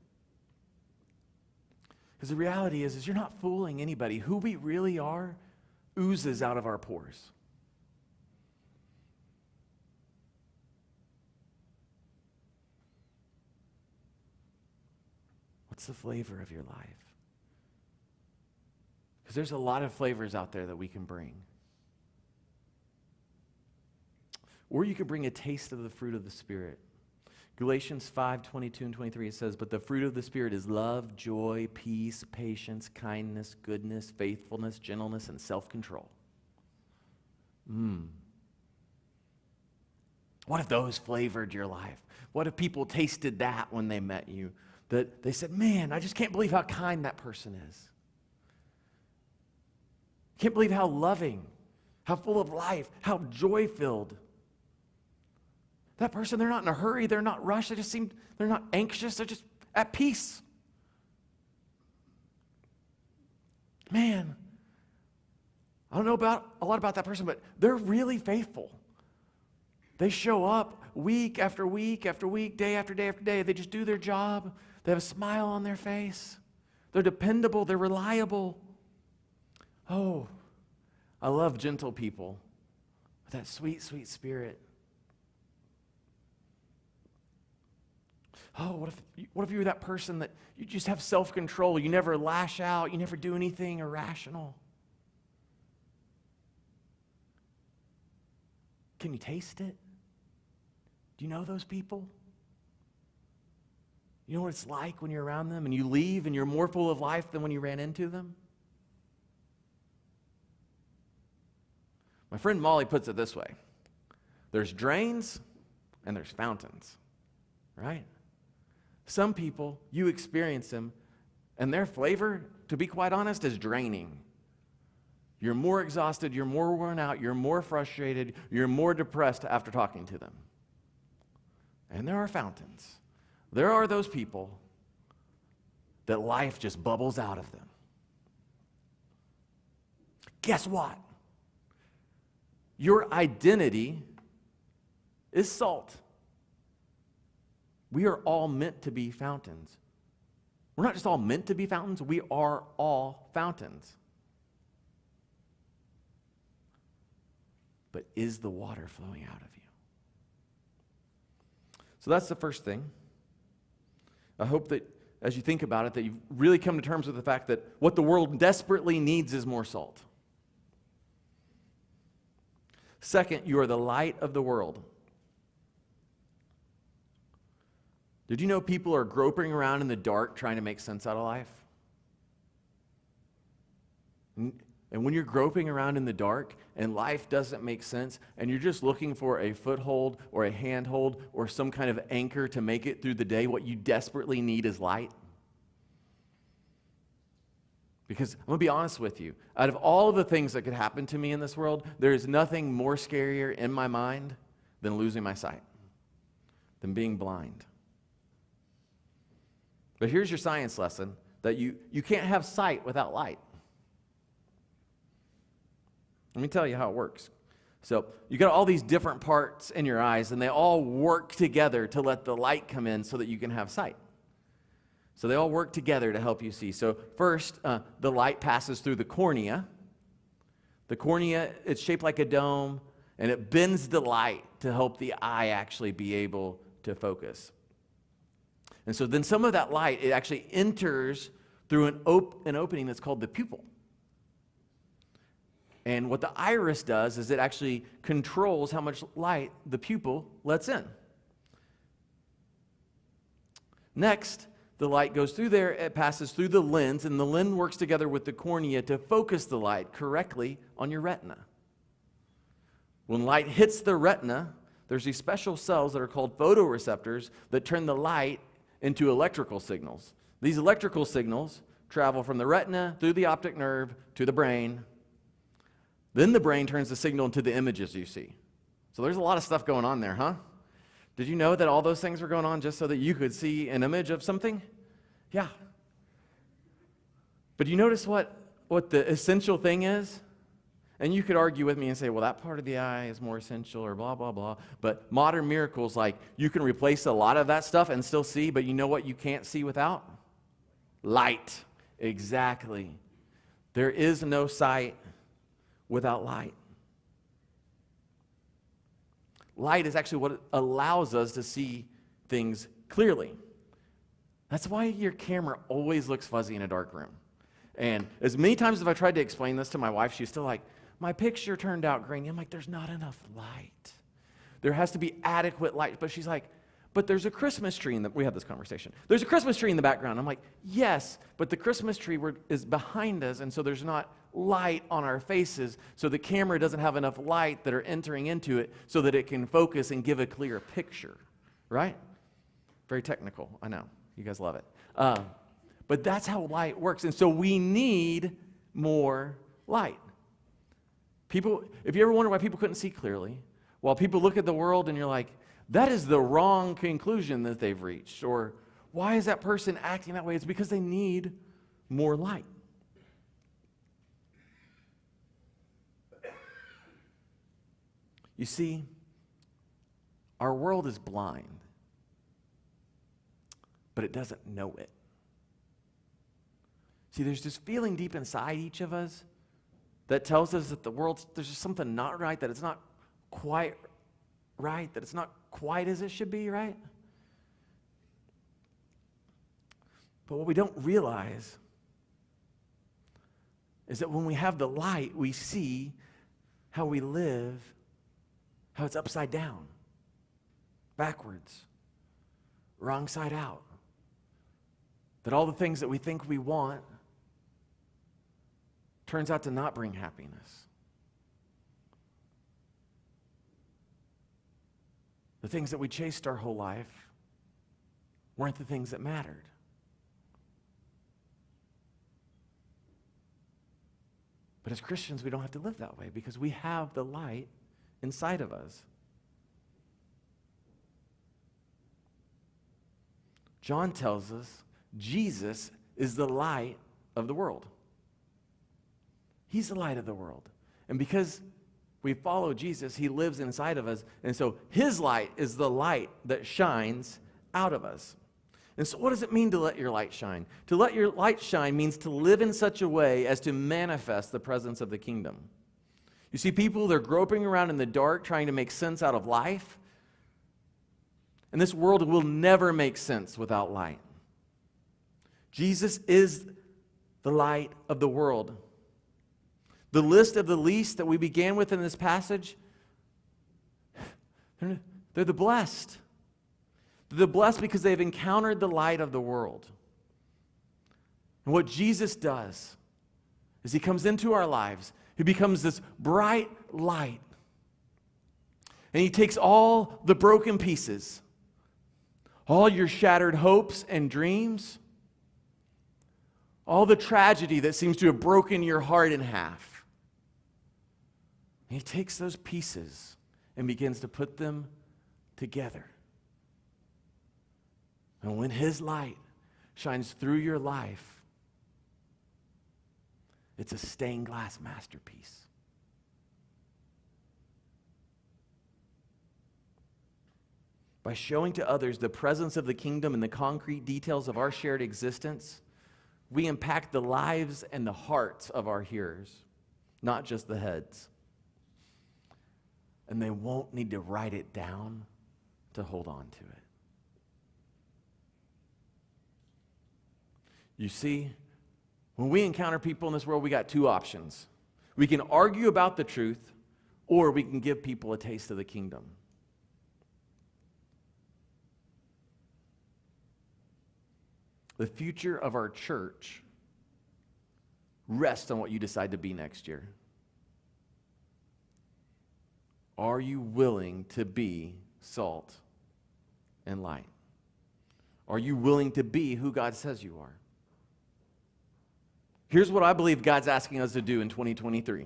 Because the reality is you're not fooling anybody. Who we really are oozes out of our pores. What's the flavor of your life? Because there's a lot of flavors out there that we can bring. Or you could bring a taste of the fruit of the Spirit. Galatians 5:22 and 23, it says, "But the fruit of the Spirit is love, joy, peace, patience, kindness, goodness, faithfulness, gentleness, and self-control." What if those flavored your life? What if people tasted that when they met you? That they said, man, I just can't believe how kind that person is. Can't believe how loving, how full of life, how joy-filled. That person, they're not in a hurry, they're not rushed, they're not anxious, they're just at peace. Man, I don't know a lot about that person, but they're really faithful. They show up week after week after week, day after day after day. They just do their job. They have a smile on their face. They're dependable. They're reliable. Oh, I love gentle people with that sweet, sweet spirit. Oh, what if you were that person that you just have self-control? You never lash out. You never do anything irrational. Can you taste it? Do you know those people? You know what it's like when you're around them and you leave and you're more full of life than when you ran into them? My friend Molly puts it this way. There's drains and there's fountains, right? Some people, you experience them, and their flavor, to be quite honest, is draining. You're more exhausted, you're more worn out, you're more frustrated, you're more depressed after talking to them. And there are fountains. There are those people that life just bubbles out of them. Guess what? Your identity is salt. We are all meant to be fountains. We're not just all meant to be fountains, we are all fountains. But but is the water flowing out of you? So that's the first thing. I hope that as you think about it, that you've really come to terms with the fact that what the world desperately needs is more salt. Second, you are the light of the world. Did you know people are groping around in the dark trying to make sense out of life? And when you're groping around in the dark and life doesn't make sense and you're just looking for a foothold or a handhold or some kind of anchor to make it through the day, what you desperately need is light. Because I'm going to be honest with you, out of all of the things that could happen to me in this world, there is nothing more scarier in my mind than losing my sight, than being blind. But here's your science lesson, that you can't have sight without light. Let me tell you how it works. So you got all these different parts in your eyes, and they all work together to let the light come in so that you can have sight. So they all work together to help you see. So first, the light passes through the cornea. The cornea, it's shaped like a dome, and it bends the light to help the eye actually be able to focus. And so then some of that light, it actually enters through an opening that's called the pupil. And what the iris does is it actually controls how much light the pupil lets in. Next, the light goes through there, it passes through the lens, and the lens works together with the cornea to focus the light correctly on your retina. When light hits the retina, there's these special cells that are called photoreceptors that turn the light into electrical signals. These electrical signals travel from the retina through the optic nerve to the brain. Then the brain turns the signal into the images you see. So there's a lot of stuff going on there, huh? Did you know that all those things were going on just so that you could see an image of something? Yeah. But you notice what the essential thing is? And you could argue with me and say, well, that part of the eye is more essential or blah, blah, blah. But modern miracles, like you can replace a lot of that stuff and still see, but you know what you can't see without? Light. Exactly. There is no sight without light. Light is actually what allows us to see things clearly. That's why your camera always looks fuzzy in a dark room. And as many times as I tried to explain this to my wife, she's still like, my picture turned out grainy. I'm like, there's not enough light. There has to be adequate light. But she's like, but there's a Christmas tree in the, we had this conversation. There's a Christmas tree in the background. I'm like, yes, but the Christmas tree is behind us, and so there's not light on our faces, so the camera doesn't have enough light that are entering into it so that it can focus and give a clear picture, right? Very technical, I know. You guys love it. But that's how light works, and so we need more light. People, if you ever wonder why people couldn't see clearly, while people look at the world and you're like, that is the wrong conclusion that they've reached, or why is that person acting that way? It's because they need more light. You see, our world is blind, but it doesn't know it. See, there's this feeling deep inside each of us that tells us that the world, there's just something not right, that it's not quite right, that it's not quite as it should be, right? But what we don't realize is that when we have the light, we see how we live, how it's upside down, backwards, wrong side out. That all the things that we think we want turns out to not bring happiness. The things that we chased our whole life weren't the things that mattered. But as Christians, we don't have to live that way because we have the light inside of us. John tells us Jesus is the light of the world. He's the light of the world. And because we follow Jesus, he lives inside of us. And so his light is the light that shines out of us. And so what does it mean to let your light shine? To let your light shine means to live in such a way as to manifest the presence of the kingdom. You see, people, they're groping around in the dark trying to make sense out of life. And this world will never make sense without light. Jesus is the light of the world. The list of the least that we began with in this passage, they're the blessed. They're the blessed because they've encountered the light of the world. And what Jesus does is he comes into our lives. He becomes this bright light. And he takes all the broken pieces, all your shattered hopes and dreams, all the tragedy that seems to have broken your heart in half. And he takes those pieces and begins to put them together. And when his light shines through your life, it's a stained glass masterpiece. By showing to others the presence of the kingdom and the concrete details of our shared existence, we impact the lives and the hearts of our hearers, not just the heads. And they won't need to write it down to hold on to it. You see, when we encounter people in this world, we got two options. We can argue about the truth, or we can give people a taste of the kingdom. The future of our church rests on what you decide to be next year. Are you willing to be salt and light? Are you willing to be who God says you are? Here's what I believe God's asking us to do in 2023.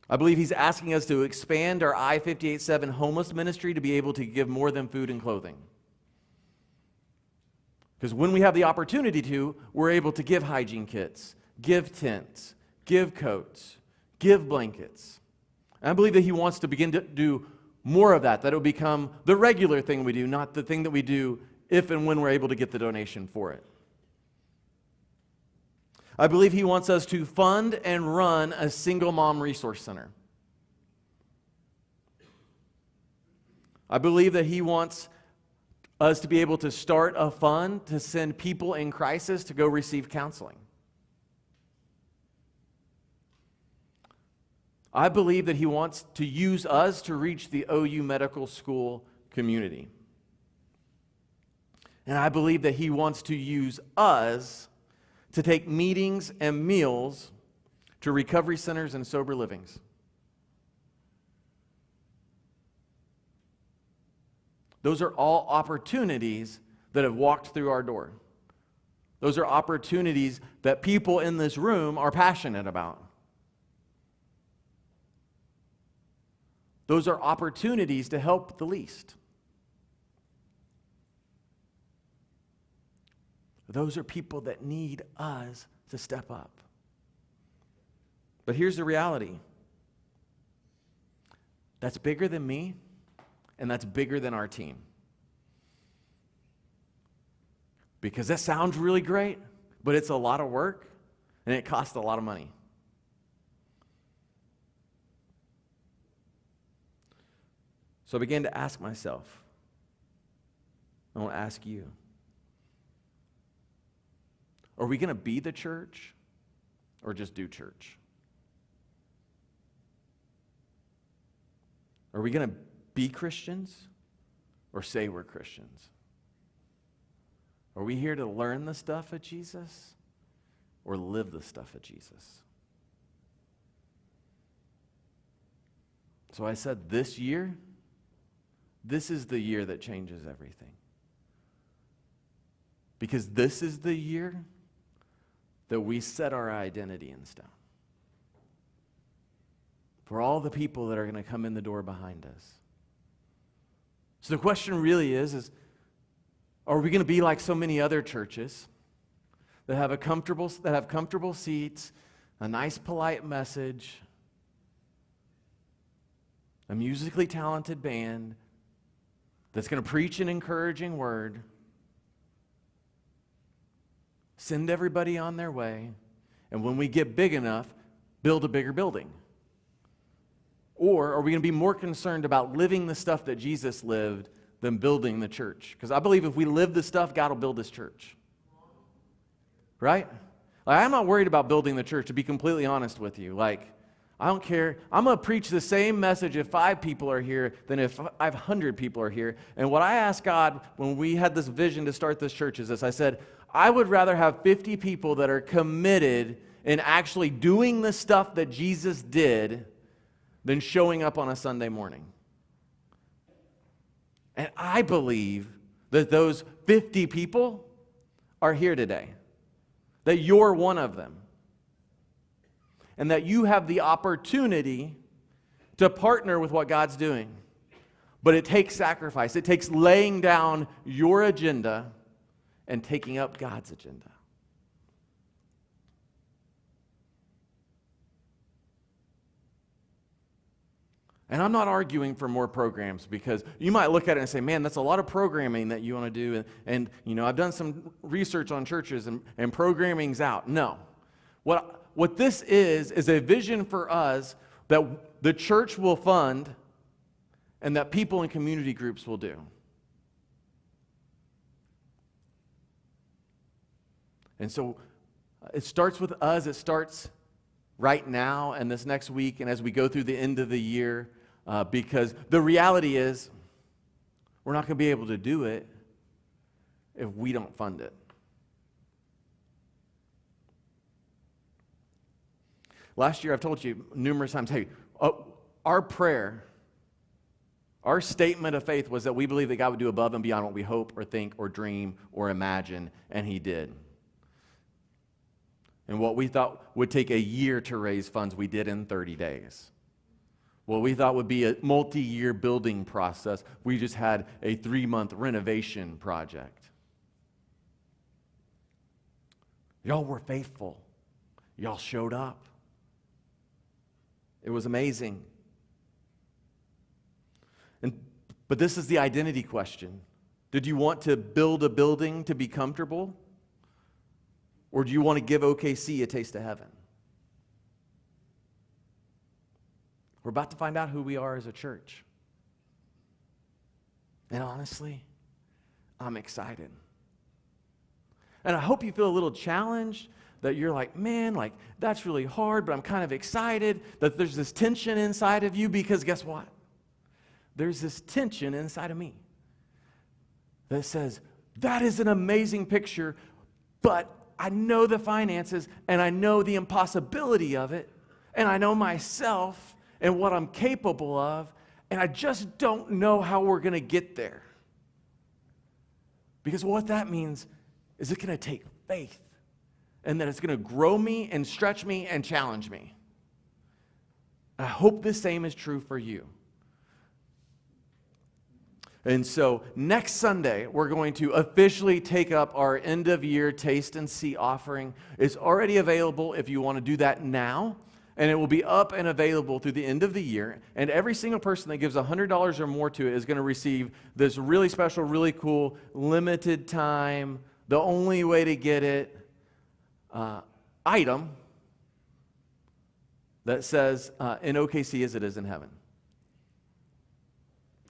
I believe he's asking us to expand our I-58-7 homeless ministry to be able to give more than food and clothing. Because when we have the opportunity to, we're able to give hygiene kits, give tents, give coats, give blankets. And I believe that he wants to begin to do more of that, that it will become the regular thing we do, not the thing that we do if and when we're able to get the donation for it. I believe he wants us to fund and run a single mom resource center. I believe that he wants us to be able to start a fund to send people in crisis to go receive counseling. I believe that he wants to use us to reach the OU medical school community. And I believe that he wants to use us to take meetings and meals to recovery centers and sober livings. Those are all opportunities that have walked through our door. Those are opportunities that people in this room are passionate about. Those are opportunities to help the least. Those are people that need us to step up. But here's the reality. That's bigger than me, and that's bigger than our team. Because that sounds really great, but it's a lot of work, and it costs a lot of money. So I began to ask myself, I want to ask you, are we going to be the church or just do church? Are we going to be Christians or say we're Christians? Are we here to learn the stuff of Jesus or live the stuff of Jesus? So I said this year, this is the year that changes everything. Because this is the year that we set our identity in stone. For all the people that are going to come in the door behind us. So the question really is are we going to be like so many other churches that have comfortable seats, a nice polite message, a musically talented band that's going to preach an encouraging word, send everybody on their way, and when we get big enough, build a bigger building? Or are we going to be more concerned about living the stuff that Jesus lived than building the church? Because I believe if we live the stuff, God will build His church. Right? Like, I'm not worried about building the church, to be completely honest with you. Like, I don't care. I'm going to preach the same message if 5 people are here than if 500 people are here. And what I asked God when we had this vision to start this church is this. I said, I would rather have 50 people that are committed in actually doing the stuff that Jesus did than showing up on a Sunday morning. And I believe that those 50 people are here today, that you're one of them, and that you have the opportunity to partner with what God's doing. But it takes sacrifice. It takes laying down your agenda and taking up God's agenda. And I'm not arguing for more programs, because you might look at it and say, man, that's a lot of programming that you want to do. And you know, I've done some research on churches, and programming's out. No. What this is a vision for us that the church will fund and that people in community groups will do. And so it starts with us. It starts right now and this next week and as we go through the end of the year, because the reality is we're not going to be able to do it if we don't fund it. Last year, I've told you numerous times, hey, our prayer, our statement of faith was that we believe that God would do above and beyond what we hope or think or dream or imagine, and He did. And what we thought would take a year to raise funds, we did in 30 days. What we thought would be a multi-year building process, we just had a 3-month renovation project. Y'all were faithful. Y'all showed up. It was amazing. But this is the identity question. Did you want to build a building to be comfortable? Or do you want to give OKC a taste of heaven? We're about to find out who we are as a church. And honestly, I'm excited. And I hope you feel a little challenged, that you're like, man, like that's really hard, but I'm kind of excited, that there's this tension inside of you, because guess what? There's this tension inside of me that says, that is an amazing picture, but I know the finances, and I know the impossibility of it, and I know myself and what I'm capable of, and I just don't know how we're going to get there. Because what that means is it's going to take faith, and that it's going to grow me and stretch me and challenge me. I hope the same is true for you. And so next Sunday, we're going to officially take up our end-of-year Taste and See offering. It's already available if you want to do that now, and it will be up and available through the end of the year. And every single person that gives $100 or more to it is going to receive this really special, really cool, limited time, the only way to get it, item that says, in OKC as it is in heaven.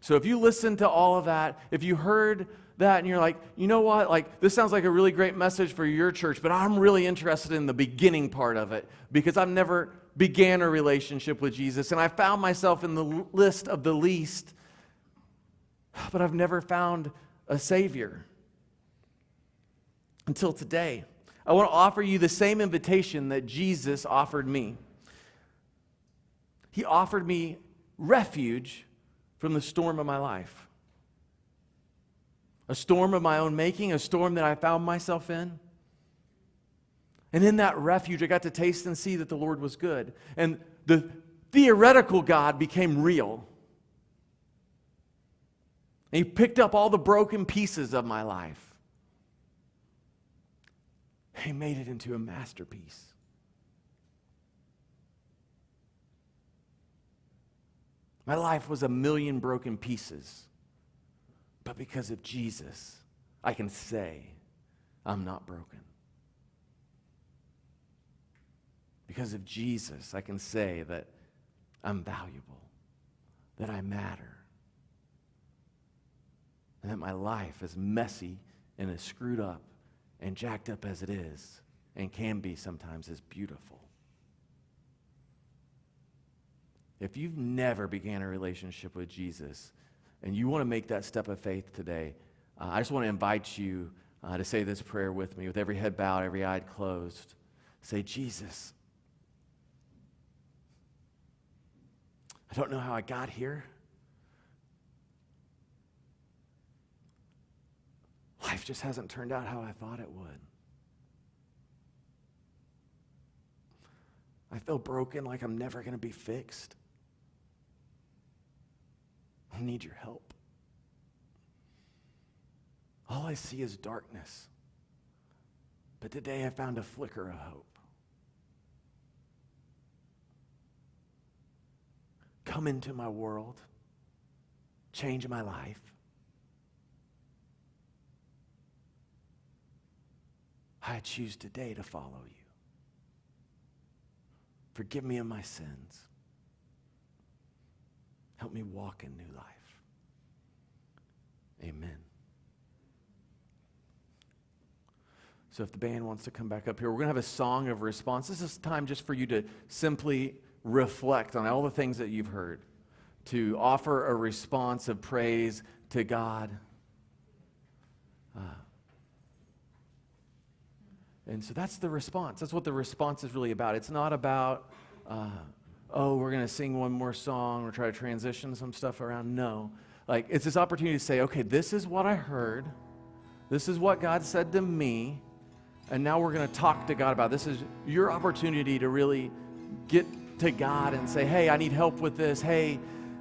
So if you listen to all of that, if you heard that and you're like, you know what, like this sounds like a really great message for your church, but I'm really interested in the beginning part of it because I've never began a relationship with Jesus, and I found myself in the list of the least, but I've never found a Savior until today. I want to offer you the same invitation that Jesus offered me. He offered me refuge from the storm of my life. A storm of my own making, a storm that I found myself in. And in that refuge, I got to taste and see that the Lord was good. And the theoretical God became real. And He picked up all the broken pieces of my life. He made it into a masterpiece. My life was a million broken pieces. But because of Jesus, I can say I'm not broken. Because of Jesus, I can say that I'm valuable, that I matter, and that my life, as messy and as screwed up and jacked up as it is, and can be sometimes, is beautiful. If you've never began a relationship with Jesus and you want to make that step of faith today, I just want to invite you to say this prayer with me, with every head bowed, every eye closed. Say, Jesus, I don't know how I got here. Life just hasn't turned out how I thought it would. I feel broken, like I'm never going to be fixed. I need your help. All I see is darkness. But today I found a flicker of hope. Come into my world. Change my life. I choose today to follow you. Forgive me of my sins. Help me walk in new life. Amen. So if the band wants to come back up here, we're going to have a song of response. This is time just for you to simply reflect on all the things that you've heard, to offer a response of praise to God. And so that's the response. That's what the response is really about. It's not about, we're going to sing one more song or try to transition some stuff around. No. Like, it's this opportunity to say, okay, this is what I heard. This is what God said to me. And now we're going to talk to God about it. This is your opportunity to really get to God and say, hey, I need help with this. Hey,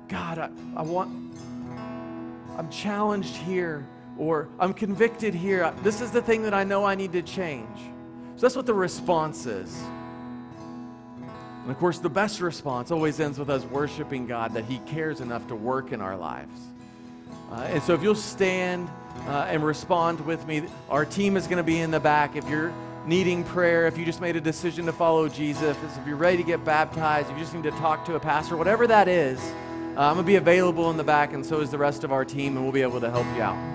God, I'm challenged here, or I'm convicted here. This is the thing that I know I need to change. So that's what the response is. And of course, the best response always ends with us worshiping God, that He cares enough to work in our lives. And so if you'll stand and respond with me, our team is going to be in the back. If you're needing prayer, if you just made a decision to follow Jesus, if you're ready to get baptized, if you just need to talk to a pastor, whatever that is, I'm going to be available in the back, and so is the rest of our team, and we'll be able to help you out.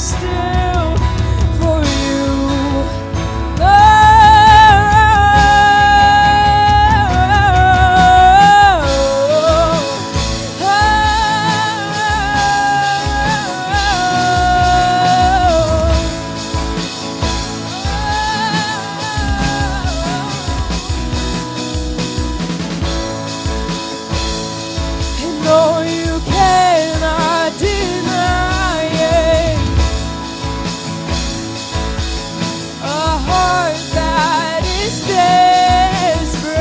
still for you. No, you cannot deny it. A heart that is desperate,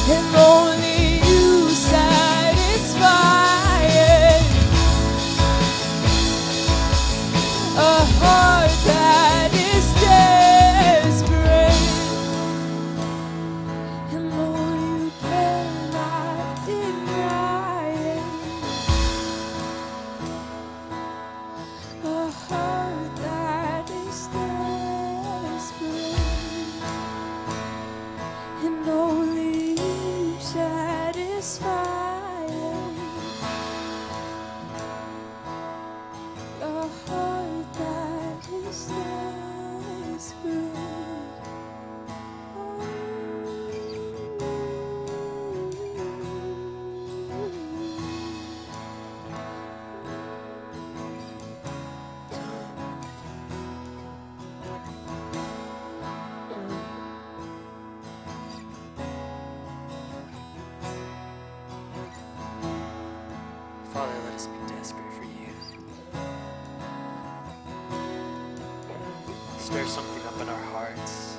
and only you satisfy it. A heart that is desperate, and Lord, you cannot deny it. A heart that is desperate, and only you satisfy it. A heart that is desperate. Father, let us be desperate for you. Stir something up in our hearts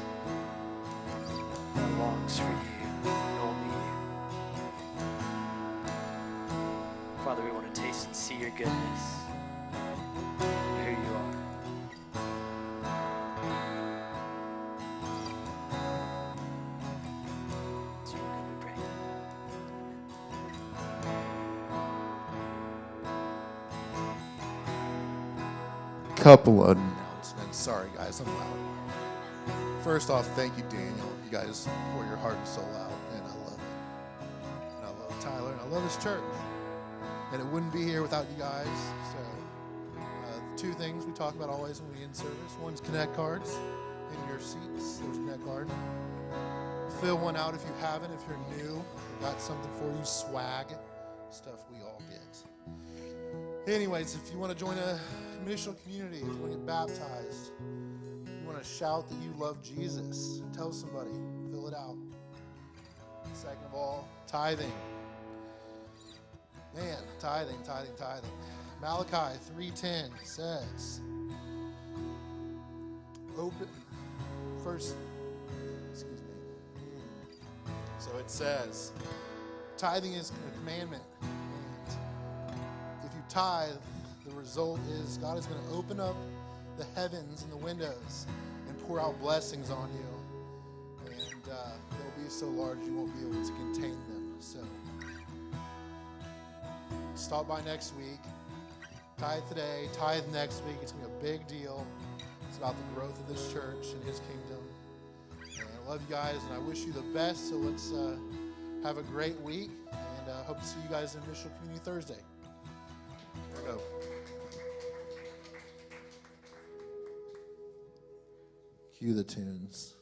that longs for you and only you. Father, we want to taste and see your goodness and who you are. In your name we pray. Couple of announcements. Sorry, guys, I'm loud. First off, thank you, Daniel. You guys pour your heart and soul out, and I love it. And I love Tyler, and I love this church. And it wouldn't be here without you guys. So, two things we talk about always when we end service. One's Connect cards in your seats. There's a Connect card. Fill one out if you haven't. If you're new, we've got something for you. Swag, stuff we all get. Anyways, if you want to join a missional community, if you want to get baptized, you want to shout that you love Jesus, tell somebody, fill it out. Second of all, tithing. Man, tithing. Malachi 3:10 says, So it says, tithing is a commandment. If you tithe, the result is God is going to open up the heavens and the windows and pour out blessings on you. And they'll be so large you won't be able to contain them. So stop by next week. Tithe today, tithe next week. It's going to be a big deal. It's about the growth of this church and his kingdom. And I love you guys, and I wish you the best. So let's have a great week, and hope to see you guys in Missional Community Thursday. Here we go. Cue the tunes.